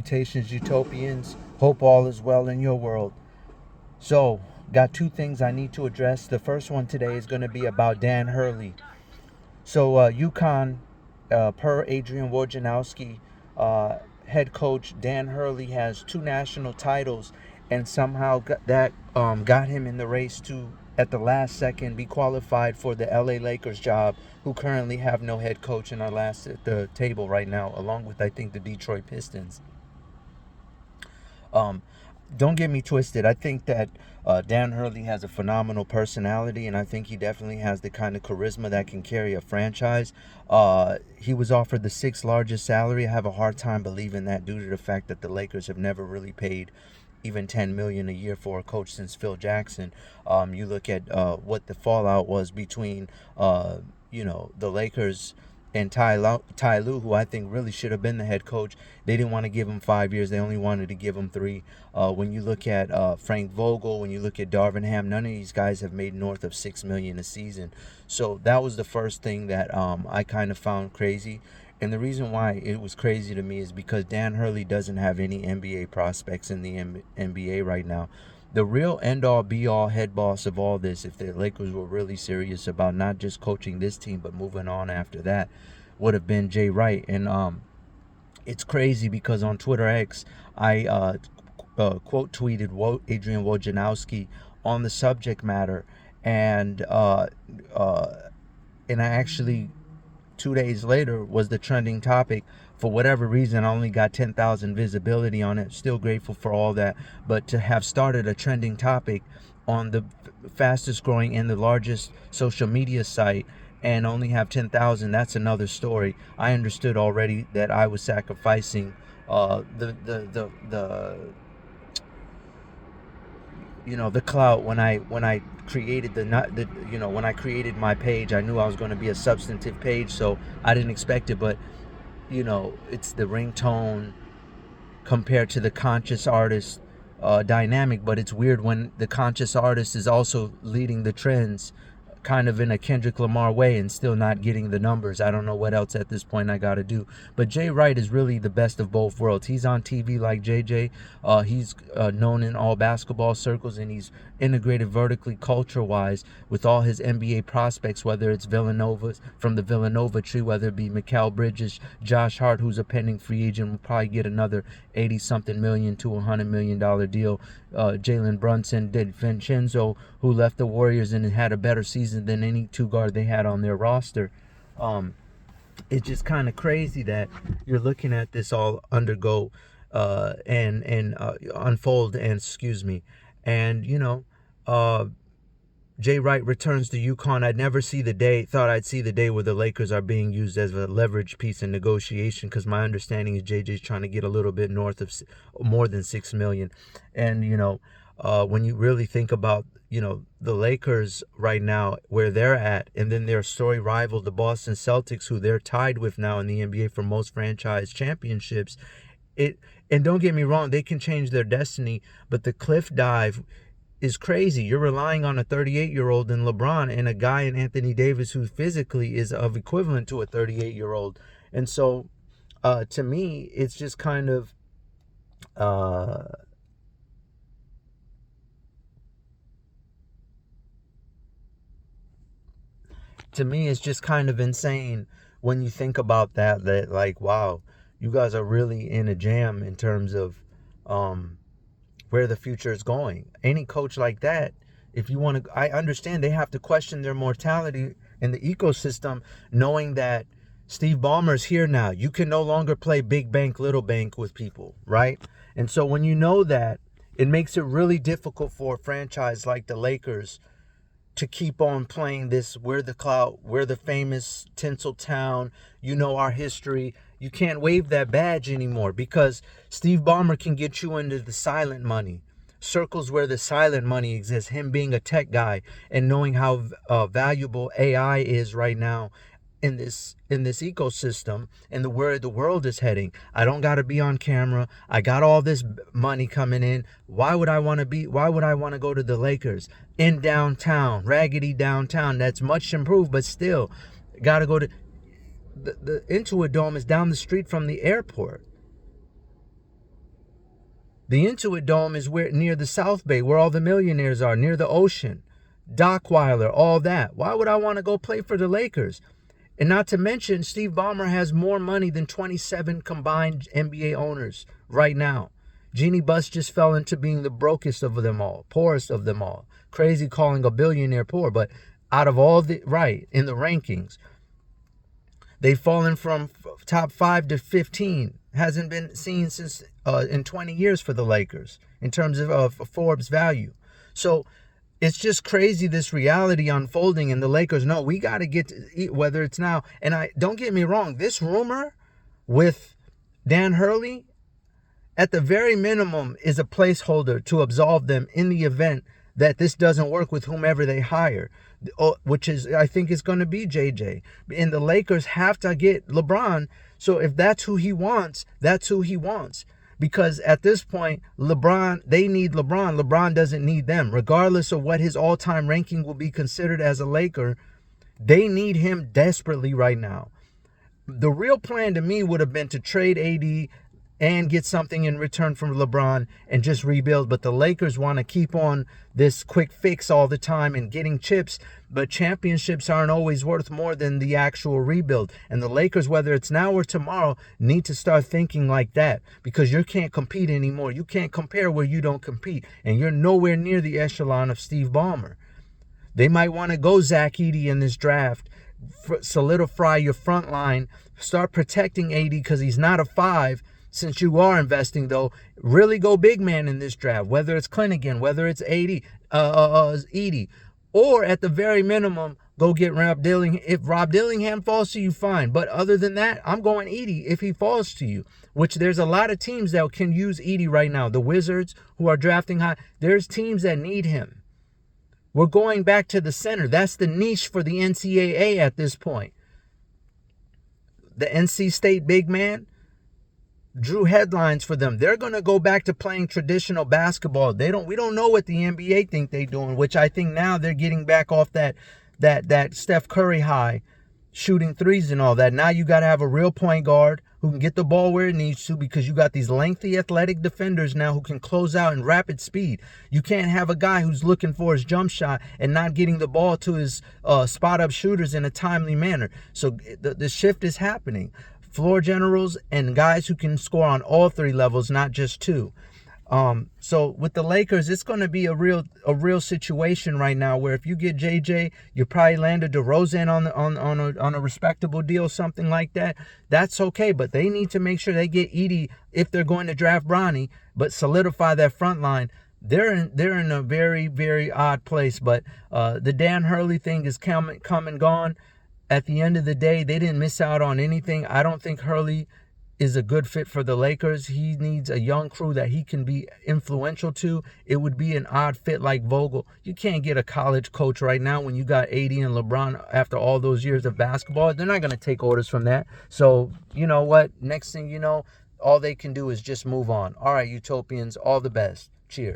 Salutations, utopians. Hope all is well in your world. So, got two things I need to address. The first one today is going to be about Dan Hurley. So, UConn, per Adrian Wojnarowski, head coach Dan Hurley has two national titles, and somehow got him in the race to, at the last second, be qualified for the LA Lakers job, who currently have no head coach and are last at the table right now, along with, I think, the Detroit Pistons. Um, don't get me twisted. I think that Dan Hurley has a phenomenal personality, and I think he definitely has the kind of charisma that can carry a franchise. He was offered the sixth largest salary. I have a hard time believing that due to the fact that the Lakers have never really paid even $10 million a year for a coach since Phil Jackson. You look at what the fallout was between the Lakers and Ty Lue, who I think really should have been the head coach. They didn't want to give him 5 years. They only wanted to give him 3. When you look at Frank Vogel, when you look at Darvin Ham, none of these guys have made north of $6 million a season. So that was the first thing that I kind of found crazy. And the reason why it was crazy to me is because Dan Hurley doesn't have any NBA prospects in the NBA right now. The real end-all, be-all, head boss of all this, if the Lakers were really serious about not just coaching this team but moving on after that, would have been Jay Wright. And it's crazy because on Twitter X, I quote tweeted Adrian Wojnarowski on the subject matter, and I actually 2 days later was the trending topic. For whatever reason, I only got 10,000 visibility on it. Still grateful for all that. But to have started a trending topic on the fastest growing and the largest social media site and only have 10,000, that's another story. I understood already that I was sacrificing the clout when I created when I created my page. I knew I was going to be a substantive page, so I didn't expect it. But it's the ringtone compared to the conscious artist dynamic. But it's weird when the conscious artist is also leading the trends, kind of in a Kendrick Lamar way, and still not getting the numbers. I don't know what else at this point I got to do. But Jay Wright is really the best of both worlds. He's on TV like JJ. He's known in all basketball circles, and he's integrated vertically culture-wise with all his NBA prospects, whether it's Villanova's from the Villanova tree, whether it be Mikal Bridges, Josh Hart, who's a pending free agent, will probably get another 80-something million to $100 million deal. Jalen Brunson, DiVincenzo, who left the Warriors and had a better season than any two guard they had on their roster. It's just kind of crazy that you're looking at this all undergo and unfold, and Jay Wright returns to UConn. Thought I'd see the day where the Lakers are being used as a leverage piece in negotiation, because my understanding is JJ's trying to get a little bit north of more than $6 million. And, when you really think about, the Lakers right now, where they're at, and then their story rival, the Boston Celtics, who they're tied with now in the NBA for most franchise championships. And don't get me wrong, they can change their destiny, but the cliff dive is crazy. You're relying on a 38-year-old in LeBron and a guy in Anthony Davis who physically is of equivalent to a 38-year-old. And so, to me, it's just kind of insane when you think about that like, wow, you guys are really in a jam in terms of where the future is going. Any coach like that, if you want to, I understand they have to question their mortality in the ecosystem, knowing that Steve Ballmer's here now. You can no longer play big bank, little bank with people, right? And so when you know that, it makes it really difficult for a franchise like the Lakers to keep on playing this, we're the clout, we're the famous Tinseltown, our history. You can't wave that badge anymore, because Steve Ballmer can get you into the silent money, circles where the silent money exists, him being a tech guy and knowing how valuable AI is right now in this ecosystem and where the world is heading. I don't got to be on camera. I got all this money coming in. Why would I want to go to the Lakers in downtown, raggedy downtown? That's much improved, but still got to go to the Intuit Dome is down the street from the airport. The Intuit Dome is where near the South Bay, where all the millionaires are, near the ocean. Dockweiler, all that. Why would I want to go play for the Lakers? And not to mention, Steve Ballmer has more money than 27 combined NBA owners right now. Jeannie Buss just fell into being the brokest of them all, poorest of them all. Crazy calling a billionaire poor, but out of all the, right, in the rankings, they've fallen from top 5 to 15. Hasn't been seen since in 20 years for the Lakers in terms of Forbes value. So it's just crazy, this reality unfolding, and the Lakers know we got to get to eat, whether it's now. And I don't get me wrong, this rumor with Dan Hurley, at the very minimum, is a placeholder to absolve them in the event that this doesn't work with whomever they hire, which is, I think, is going to be JJ. And the Lakers have to get LeBron. So if that's who he wants, that's who he wants. Because at this point, LeBron, they need LeBron. LeBron doesn't need them. Regardless of what his all-time ranking will be considered as a Laker, they need him desperately right now. The real plan to me would have been to trade AD and get something in return from LeBron and just rebuild. But the Lakers want to keep on this quick fix all the time and getting chips. But championships aren't always worth more than the actual rebuild. And the Lakers, whether it's now or tomorrow, need to start thinking like that, because you can't compete anymore. You can't compare where you don't compete. And you're nowhere near the echelon of Steve Ballmer. They might want to go Zach Edey in this draft, solidify your front line, start protecting AD because he's not a 5. Since you are investing, though, really go big man in this draft, whether it's Clingan, whether it's Edey, or at the very minimum, go get Rob Dillingham. If Rob Dillingham falls to you, fine. But other than that, I'm going Edey if he falls to you, which there's a lot of teams that can use Edey right now. The Wizards, who are drafting high, there's teams that need him. We're going back to the center. That's the niche for the NCAA at this point. The NC State big man drew headlines for them. They're going to go back to playing traditional basketball. We don't know what the NBA think they're doing, which I think now they're getting back off that Steph Curry high, shooting threes and all that. Now you got to have a real point guard who can get the ball where it needs to, because you got these lengthy athletic defenders now who can close out in rapid speed. You can't have a guy who's looking for his jump shot and not getting the ball to his spot up shooters in a timely manner. So the shift is happening. Floor generals and guys who can score on all 3 levels, not just 2. So with the Lakers, it's going to be a real situation right now where if you get JJ, you probably land a DeRozan on a respectable deal, something like that. That's okay, but they need to make sure they get Edey if they're going to draft Bronny, but solidify that front line. They're in a very, very odd place. But the Dan Hurley thing is come and gone. At the end of the day, they didn't miss out on anything. I don't think Hurley is a good fit for the Lakers. He needs a young crew that he can be influential to. It would be an odd fit like Vogel. You can't get a college coach right now when you got AD and LeBron after all those years of basketball. They're not going to take orders from that. So, you know what? Next thing you know, all they can do is just move on. All right, Utopians, all the best. Cheers.